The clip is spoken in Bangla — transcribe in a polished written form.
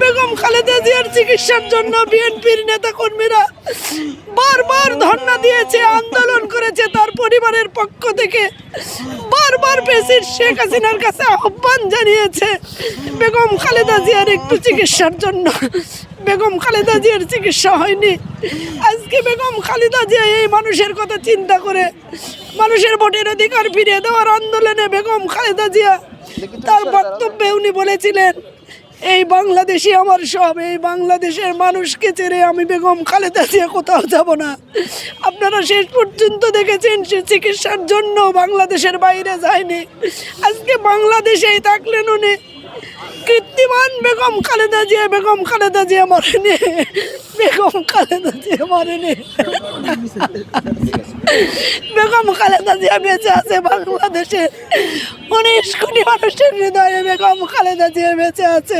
বেগম খালেদা জিয়ার চিকিৎসার জন্য বিএনপির নেতাকর্মীরা বারবার ধর্ণা দিয়েছে, আন্দোলন করেছে। তার পরিবারের পক্ষ থেকে বারবার প্রেসিডেন্ট শেখ হাসিনার কাছে আহ্বান জানিয়েছে বেগম খালেদা জিয়ার একটু চিকিৎসার জন্য। বেগম খালেদা জিয়ার চিকিৎসা হয়নি। আজকে বেগম খালেদা জিয়া এই মানুষের কথা চিন্তা করে মানুষের ভোটের অধিকার ফিরিয়ে দেওয়ার আন্দোলনে বেগম খালেদা জিয়া তার বক্তব্যে উনি বলেছিলেন, এই বাংলাদেশই আমার সব, এই বাংলাদেশের মানুষকে ছেড়ে আমি বেগম খালেদা জিয়া কোথাও যাব না। আপনারা শেষ পর্যন্ত দেখেছেন সে চিকিৎসার জন্য বাংলাদেশের বাইরে যায়নি। আজকে বাংলাদেশেই থাকলেন উনি। কীর্তিমান বেগম খালেদা জিয়া মরেনি, বেগম খালেদা জিয়া মরেনি। বেগম খালেদা জিয়া বেঁচে আছে বাংলাদেশে 19 কোটি মানুষের হৃদয়ে। বেগম খালেদা জিয়া বেঁচে আছে।